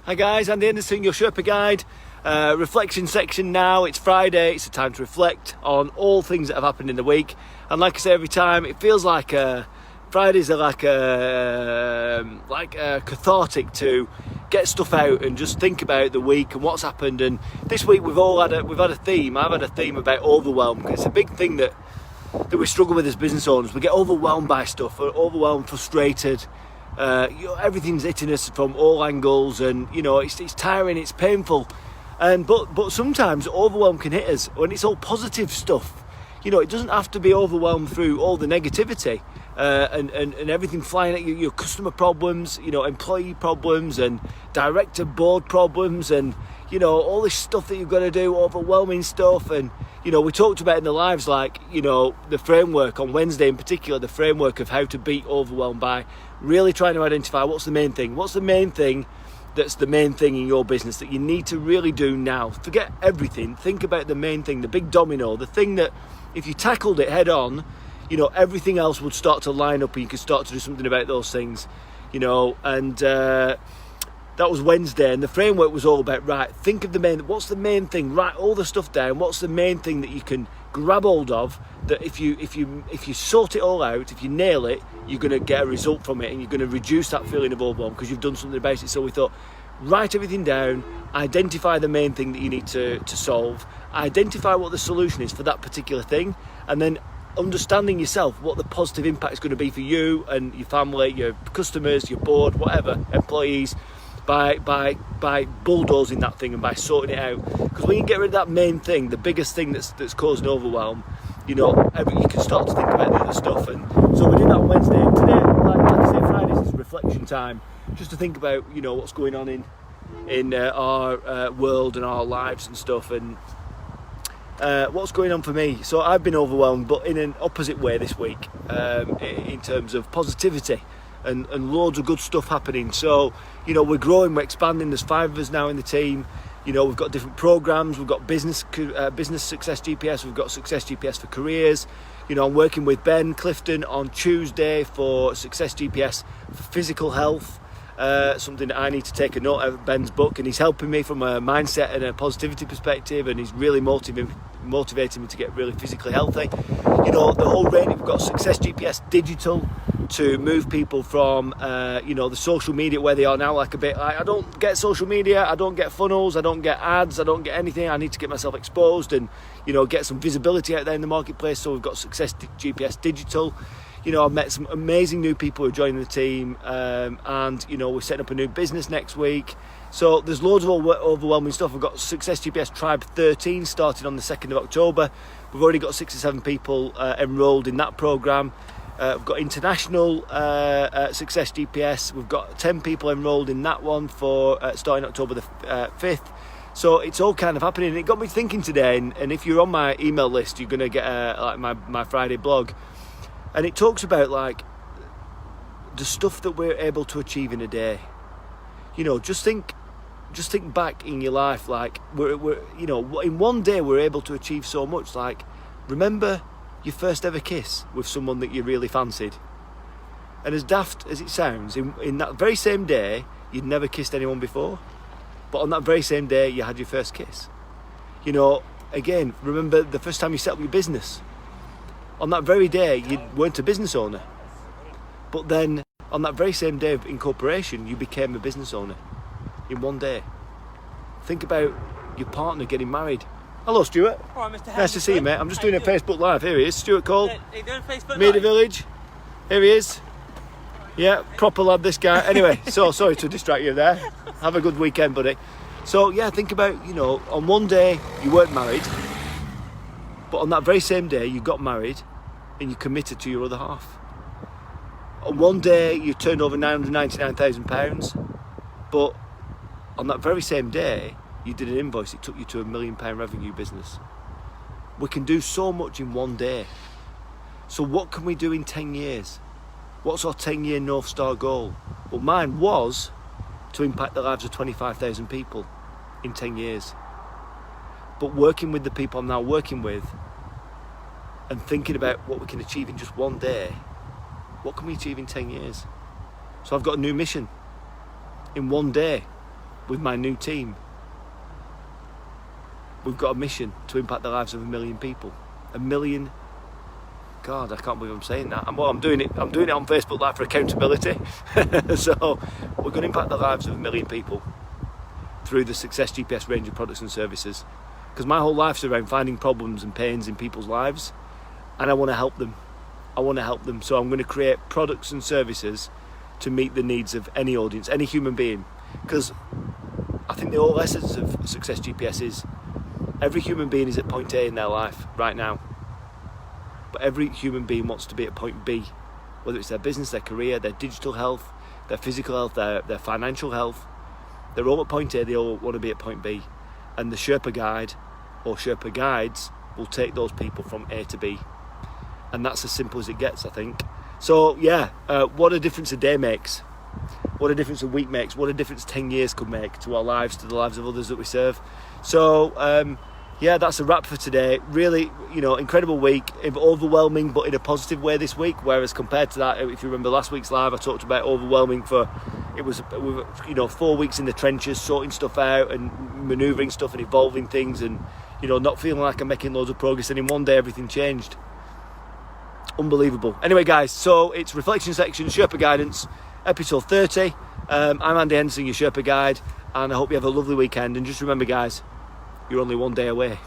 Hi guys, Andy Henderson, your Sherpa guide. Reflection section now. It's Friday. It's a time to reflect on all things that have happened in the week. And like I say every time, it feels like Fridays are like cathartic to get stuff out and just think about the week and what's happened. And this week we've had a theme. I've had a theme about overwhelm, because it's a big thing that we struggle with as business owners. We get overwhelmed by stuff, overwhelmed, frustrated. Everything's hitting us from all angles, and it's tiring, it's painful, but sometimes overwhelm can hit us when it's all positive stuff. It doesn't have to be overwhelmed through all the negativity and everything flying at you. Your customer problems, employee problems, and director board problems, and all this stuff that you've got to do, overwhelming stuff. And we talked about in the lives, the framework on Wednesday in particular, the framework of how to beat overwhelm by really trying to identify what's the main thing that's the main thing in your business that you need to really do now. Forget everything, think about the main thing, the big domino, the thing that if you tackled it head on, everything else would start to line up and you could start to do something about those things. That was Wednesday, and the framework was all about, right, think of what's the main thing, write all the stuff down, what's the main thing that you can grab hold of, that if you sort it all out, if you nail it, you're going to get a result from it, and you're going to reduce that feeling of overwhelm because you've done something about it. So we thought, write everything down, identify the main thing that you need to solve, identify what the solution is for that particular thing, and then understanding yourself what the positive impact is going to be for you and your family, your customers, your board, whatever, employees, by bulldozing that thing and by sorting it out. Because when you get rid of that main thing, the biggest thing that's causing overwhelm, you can start to think about the other stuff. And so we did that on Wednesday. And today, like I say, Fridays is reflection time, just to think about what's going on in our world and our lives and stuff, and what's going on for me. So I've been overwhelmed, but in an opposite way this week, in terms of positivity. And loads of good stuff happening. So, we're growing, we're expanding. There's 5 of us now in the team. We've got different programs. We've got business success GPS. We've got success GPS for careers. I'm working with Ben Clifton on Tuesday for success GPS for physical health. Something that I need to take a note of Ben's book, and he's helping me from a mindset and a positivity perspective, and he's really motivating me to get really physically healthy. The whole range. We've got success GPS digital to move people from the social media where they are now, I don't get social media, I don't get funnels, I don't get ads, I don't get anything. I need to get myself exposed and get some visibility out there in the marketplace. So we've got success GPS digital. I've met some amazing new people who are joining the team, and we're setting up a new business next week. So there's loads of overwhelming stuff. We've got Success GPS Tribe 13 starting on the 2nd of October. We've already got 6 or 7 people enrolled in that programme. We've got international Success GPS. We've got 10 people enrolled in that one for starting October the 5th. So it's all kind of happening. And it got me thinking today, and if you're on my email list, you're going to get my Friday blog. And it talks about the stuff that we're able to achieve in a day. Just think back in your life. We're in one day we're able to achieve so much. Remember your first ever kiss with someone that you really fancied. And as daft as it sounds, in that very same day, you'd never kissed anyone before. But on that very same day, you had your first kiss. Again, remember the first time you set up your business. On that very day, you weren't a business owner. But then, on that very same day of incorporation, you became a business owner. In one day. Think about your partner getting married. Hello, Stuart. All right, Mr. Nice to see you, mate. I'm just doing a Facebook Live. Here he is, Stuart Cole. Are you doing Facebook Media Live? Village. Here he is. Yeah, proper lad, this guy. Anyway, so sorry to distract you there. Have a good weekend, buddy. So, yeah, think about, on one day you weren't married, but on that very same day you got married and you committed to your other half. On one day you turned over £999,000, but on that very same day you did an invoice. It took you to £1 million revenue business. We can do so much in one day. So what can we do in 10 years? What's our 10-year North Star goal? Well, mine was to impact the lives of 25,000 people in 10 years. But working with the people I'm now working with and thinking about what we can achieve in just one day, what can we achieve in 10 years? So I've got a new mission. In one day, with my new team, we've got a mission to impact the lives of 1 million people. 1 million. God, I can't believe I'm saying that. I'm doing it on Facebook Live for accountability. So we're going to impact the lives of 1 million people through the Success GPS range of products and services. Because my whole life's around finding problems and pains in people's lives, and I want to help them. So I'm going to create products and services to meet the needs of any audience, any human being. Because I think the whole essence of Success GPS is every human being is at point A in their life right now. But every human being wants to be at point B, whether it's their business, their career, their digital health, their physical health, their financial health. They're all at point A, they all want to be at point B. And the Sherpa guide or Sherpa guides will take those people from A to B. And that's as simple as it gets, I think. So yeah, what a difference a day makes. What a difference a week makes. What a difference 10 years could make to our lives, to the lives of others that we serve. So yeah, that's a wrap for today. Really, incredible week, overwhelming, but in a positive way this week. Whereas compared to that, if you remember last week's live, I talked about overwhelming it was 4 weeks in the trenches, sorting stuff out and manoeuvring stuff and evolving things and, not feeling like I'm making loads of progress. And in one day, everything changed. Unbelievable. Anyway, guys, so it's Reflection Section, Sherpa Guidance, episode 30. I'm Andy Henderson, your Sherpa Guide, and I hope you have a lovely weekend. And just remember, guys, you're only one day away.